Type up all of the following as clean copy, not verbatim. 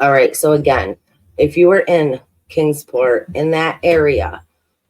All right. So again, if you were in Kingsport in that area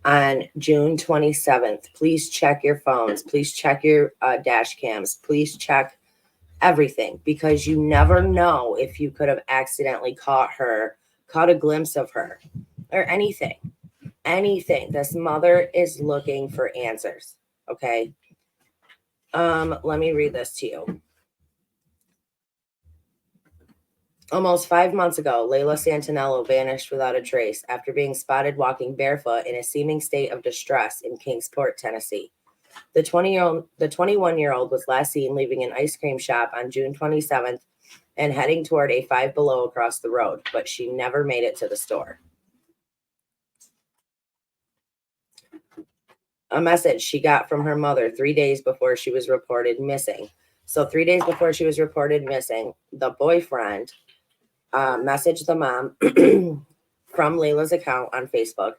on June 27th, please check your phones. Please check your dash cams. Please check everything, because you never know if you could have accidentally caught a glimpse of her or anything. Anything. This mother is looking for answers. Okay. Let me read this to you. Almost 5 months ago, Layla Santanello vanished without a trace after being spotted walking barefoot in a seeming state of distress in Kingsport, Tennessee. The 21-year-old was last seen leaving an ice cream shop on June 27th and heading toward a Five Below across the road, but she never made it to the store. A message she got from her mother 3 days before she was reported missing. So 3 days before she was reported missing, the boyfriend messaged the mom from Layla's account on Facebook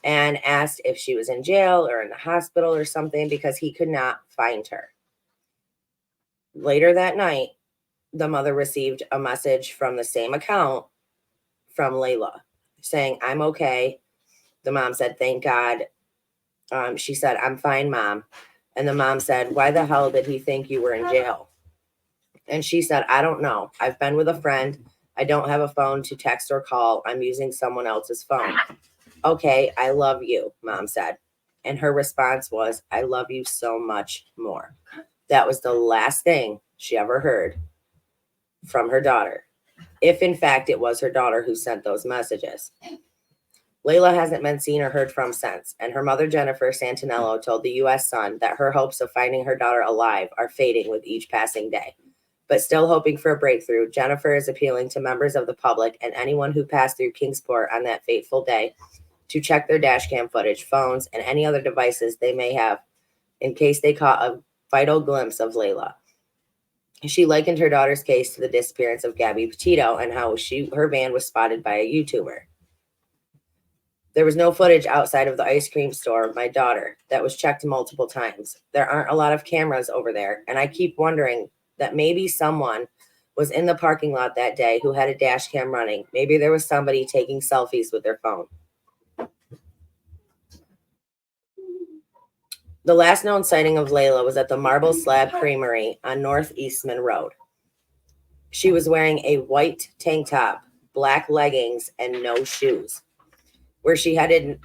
and asked if she was in jail or in the hospital or something, because he could not find her. Later that night, the mother received a message from the same account from Layla saying, "I'm okay." The mom said, "Thank God." She said, "I'm fine, Mom." And the mom said, "Why the hell did he think you were in jail?" And she said, "I don't know. I've been with a friend. I don't have a phone to text or call. I'm using someone else's phone." "Okay, I love you," Mom said. And her response was, "I love you so much more." That was the last thing she ever heard from her daughter, if in fact it was her daughter who sent those messages. Layla hasn't been seen or heard from since, and her mother, Jenniffer Santanello, told the U.S. Sun that her hopes of finding her daughter alive are fading with each passing day. But still hoping for a breakthrough, Jenniffer is appealing to members of the public and anyone who passed through Kingsport on that fateful day to check their dashcam footage, phones, and any other devices they may have in case they caught a vital glimpse of Layla. She likened her daughter's case to the disappearance of Gabby Petito and how her van was spotted by a YouTuber. "There was no footage outside of the ice cream store, my daughter, that was checked multiple times. There aren't a lot of cameras over there, and I keep wondering that maybe someone was in the parking lot that day who had a dash cam running. Maybe there was somebody taking selfies with their phone." The last known sighting of Layla was at the Marble Slab Creamery on North Eastman Road. She was wearing a white tank top, black leggings, and no shoes. Where she headed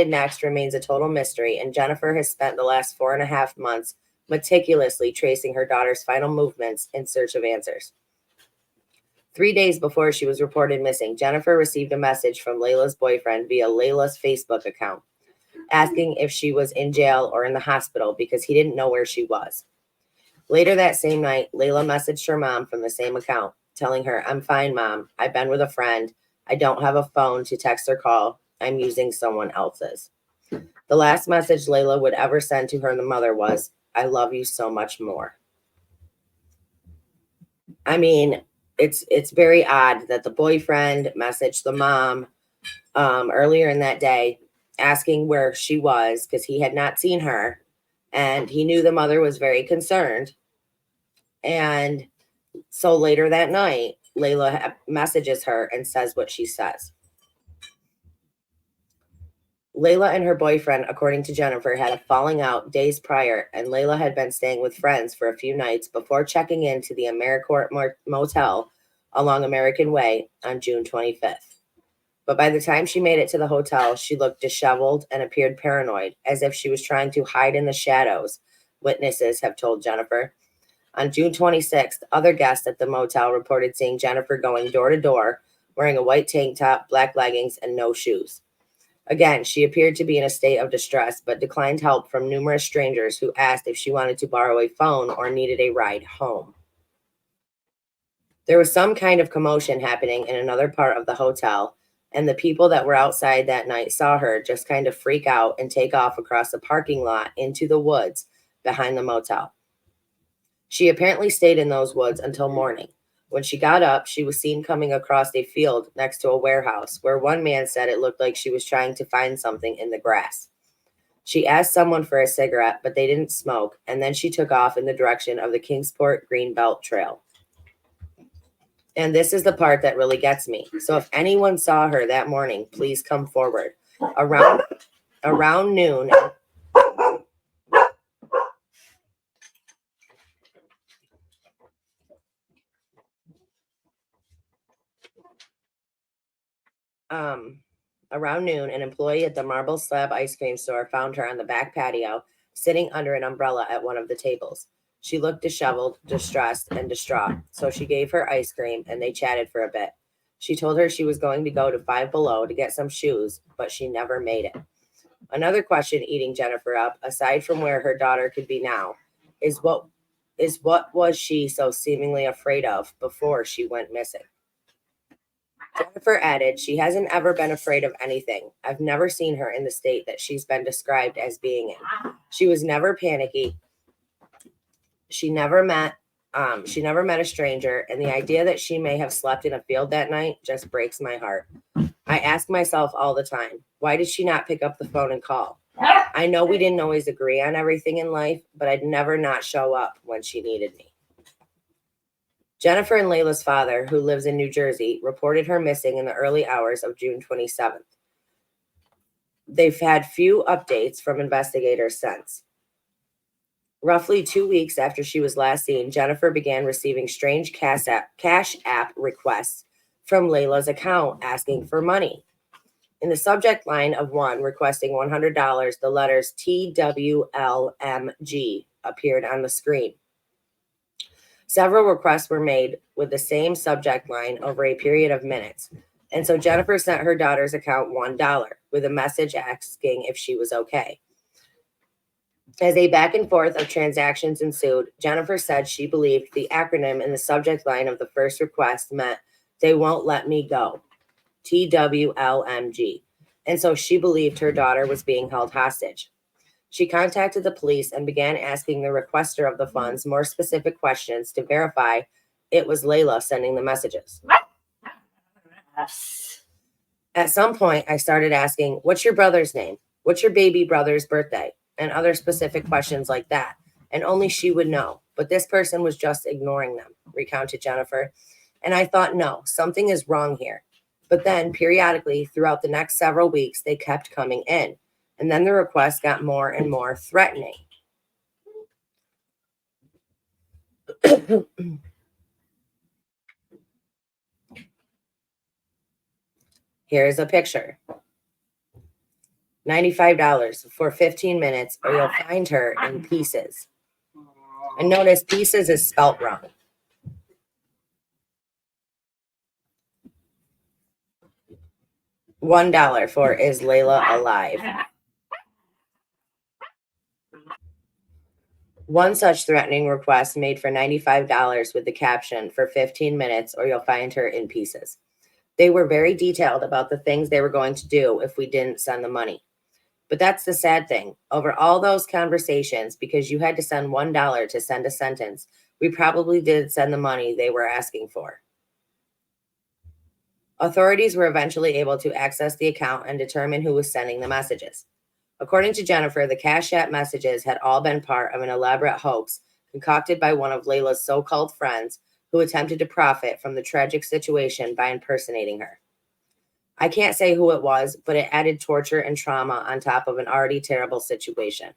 next remains a total mystery, and Jenniffer has spent the last 4.5 months meticulously tracing her daughter's final movements in search of answers. 3 days before she was reported missing, Jenniffer received a message from Layla's boyfriend via Layla's Facebook account, asking if she was in jail or in the hospital because he didn't know where she was. Later that same night, Layla messaged her mom from the same account, telling her, "I'm fine, Mom. I've been with a friend. I don't have a phone to text or call. I'm using someone else's." The last message Layla would ever send to her mother was, "I love you so much more." I mean, it's very odd that the boyfriend messaged the mom earlier in that day asking where she was because he had not seen her, and he knew the mother was very concerned. And so later that night, Layla messages her and says what she says. Layla and her boyfriend, according to Jenniffer, had a falling out days prior, and Layla had been staying with friends for a few nights before checking into the AmeriCorps Motel along American Way on June 25th. But by the time she made it to the hotel, she looked disheveled and appeared paranoid, as if she was trying to hide in the shadows, witnesses have told Jenniffer. On June 26th, other guests at the motel reported seeing Jenniffer going door to door, wearing a white tank top, black leggings, and no shoes. Again, she appeared to be in a state of distress, but declined help from numerous strangers who asked if she wanted to borrow a phone or needed a ride home. There was some kind of commotion happening in another part of the hotel, and the people that were outside that night saw her just kind of freak out and take off across the parking lot into the woods behind the motel. She apparently stayed in those woods until morning. When she got up, she was seen coming across a field next to a warehouse where one man said it looked like she was trying to find something in the grass. She asked someone for a cigarette, but they didn't smoke, and then she took off in the direction of the Kingsport Greenbelt Trail. And this is the part that really gets me. So if anyone saw her that morning, please come forward. Around noon, um, an employee at the Marble Slab ice cream store found her on the back patio, sitting under an umbrella at one of the tables. She looked disheveled, distressed, and distraught, so she gave her ice cream and they chatted for a bit. She told her she was going to go to Five Below to get some shoes, but she never made it. Another question eating Jenniffer up, aside from where her daughter could be now, is what was she so seemingly afraid of before she went missing? Jenniffer added, she hasn't ever been afraid of anything. I've never seen her in the state that she's been described as being in. She was never panicky. She never met a stranger, and the idea that she may have slept in a field that night just breaks my heart. I ask myself all the time, why did she not pick up the phone and call? I know we didn't always agree on everything in life, but I'd never not show up when she needed me. Jenniffer and Layla's father, who lives in New Jersey, reported her missing in the early hours of June 27th. They've had few updates from investigators since. Roughly 2 weeks after she was last seen, Jenniffer began receiving strange Cash App requests from Layla's account asking for money. In the subject line of one requesting $100, the letters TWLMG appeared on the screen. Several requests were made with the same subject line over a period of minutes, and so Jenniffer sent her daughter's account $1 with a message asking if she was okay. As a back and forth of transactions ensued, Jenniffer said she believed the acronym in the subject line of the first request meant "They won't let me go," TWLMG, and so she believed her daughter was being held hostage. She contacted the police and began asking the requester of the funds more specific questions to verify it was Layla sending the messages. At some point, I started asking, what's your brother's name? What's your baby brother's birthday? And other specific questions like that. And only she would know. But this person was just ignoring them, recounted Jenniffer. And I thought, no, something is wrong here. But then, periodically, throughout the next several weeks, they kept coming in. And then the requests got more and more threatening. Here's a picture. $95 for 15 minutes, or you'll find her in pieces. And notice pieces is spelt wrong. $1 for is Layla alive? One such threatening request made for $95 with the caption, for 15 minutes, or you'll find her in pieces. They were very detailed about the things they were going to do if we didn't send the money. But that's the sad thing. Over all those conversations, because you had to send $1 to send a sentence, we probably did send the money they were asking for. Authorities were eventually able to access the account and determine who was sending the messages. According to Jenniffer, the Cash App messages had all been part of an elaborate hoax concocted by one of Layla's so-called friends who attempted to profit from the tragic situation by impersonating her. I can't say who it was, but it added torture and trauma on top of an already terrible situation.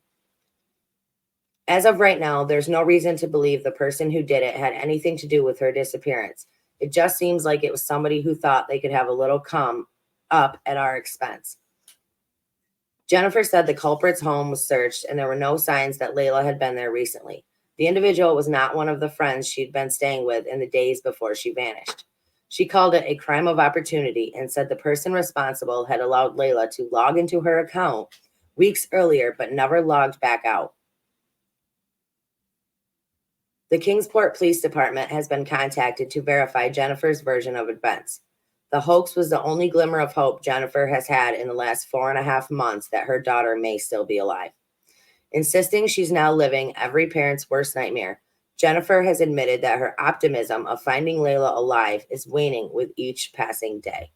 As of right now, there's no reason to believe the person who did it had anything to do with her disappearance. It just seems like it was somebody who thought they could have a little come up at our expense. Jenniffer said the culprit's home was searched and there were no signs that Layla had been there recently. The individual was not one of the friends she'd been staying with in the days before she vanished. She called it a crime of opportunity and said the person responsible had allowed Layla to log into her account weeks earlier but never logged back out. The Kingsport Police Department has been contacted to verify Jenniffer's version of events. The hoax was the only glimmer of hope Jenniffer has had in the last 4.5 months that her daughter may still be alive. Insisting she's now living every parent's worst nightmare, Jenniffer has admitted that her optimism of finding Layla alive is waning with each passing day.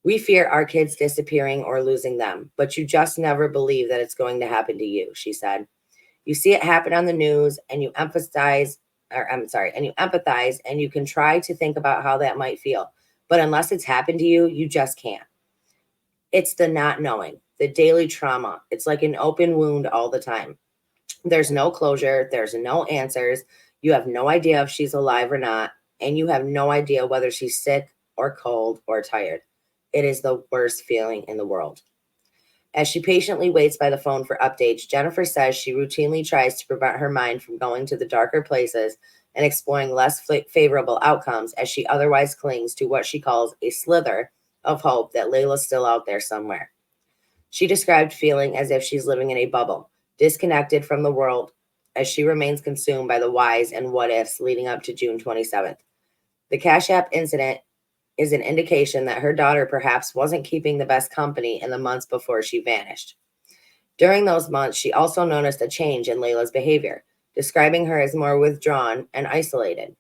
We fear our kids disappearing or losing them, but you just never believe that it's going to happen to you, she said. You see it happen on the news and you empathize and you empathize, and you can try to think about how that might feel. But unless it's happened to you, you just can't. It's the not knowing, the daily trauma. It's like an open wound all the time. There's no closure. There's no answers. You have no idea if she's alive or not. And you have no idea whether she's sick or cold or tired. It is the worst feeling in the world. As she patiently waits by the phone for updates, Jenniffer says she routinely tries to prevent her mind from going to the darker places and exploring less favorable outcomes, as she otherwise clings to what she calls a slither of hope that Layla's still out there somewhere. She described feeling as if she's living in a bubble, disconnected from the world, as she remains consumed by the whys and what ifs leading up to June 27th. The Cash App incident is an indication that her daughter perhaps wasn't keeping the best company in the months before she vanished. During those months, she also noticed a change in Layla's behavior, describing her as more withdrawn and isolated.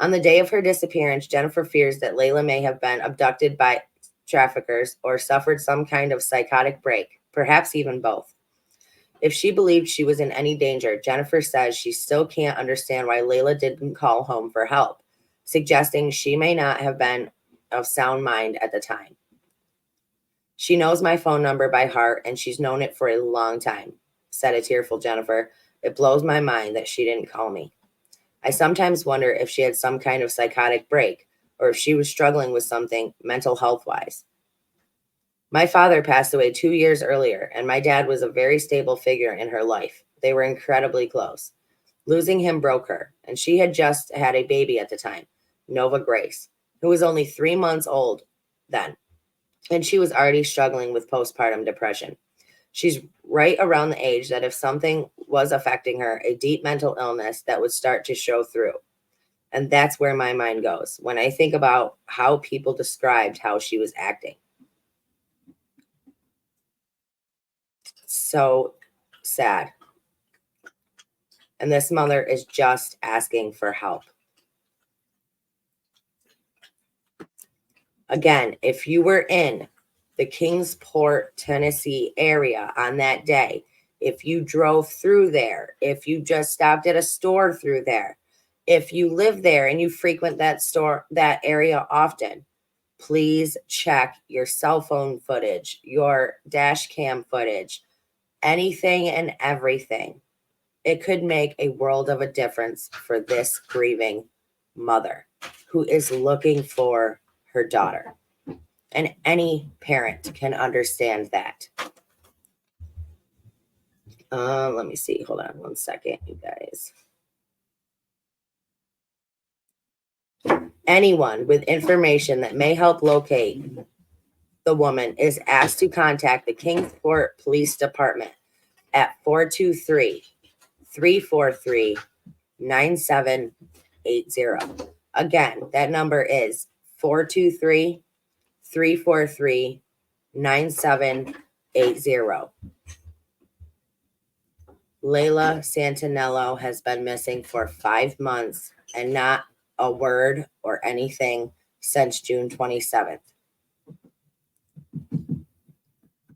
On the day of her disappearance, Jenniffer fears that Layla may have been abducted by traffickers or suffered some kind of psychotic break, perhaps even both. If she believed she was in any danger, Jenniffer says she still can't understand why Layla didn't call home for help, suggesting she may not have been of sound mind at the time. She knows my phone number by heart, and she's known it for a long time, said a tearful Jenniffer. It blows my mind that she didn't call me. I sometimes wonder if she had some kind of psychotic break, or if she was struggling with something mental health-wise. My father passed away 2 years earlier, and my dad was a very stable figure in her life. They were incredibly close. Losing him broke her, and she had just had a baby at the time, Nova Grace, who was only 3 months old then, and she was already struggling with postpartum depression. She's right around the age that if something was affecting her, a deep mental illness that would start to show through. And that's where my mind goes when I think about how people described how she was acting. So sad. And this mother is just asking for help. Again, if you were in the Kingsport, Tennessee area on that day, if you drove through there, if you just stopped at a store through there, if you live there and you frequent that store, that area often, please check your cell phone footage, your dash cam footage, anything and everything. It could make a world of a difference for this grieving mother who is looking for her daughter. And any parent can understand that. Let me see. Hold on 1 second, you guys. Anyone with information that may help locate the woman is asked to contact the Kingsport Police Department at 423-343-9780. Again, that number is 423-343-9780. Layla Santanello has been missing for 5 months and not a word or anything since June 27th.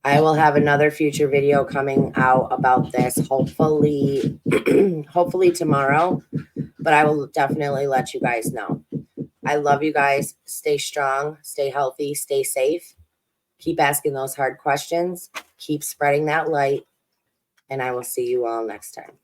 I will have another future video coming out about this, hopefully tomorrow, but I will definitely let you guys know. I love you guys. Stay strong, stay healthy, stay safe. Keep asking those hard questions. Keep spreading that light, and I will see you all next time.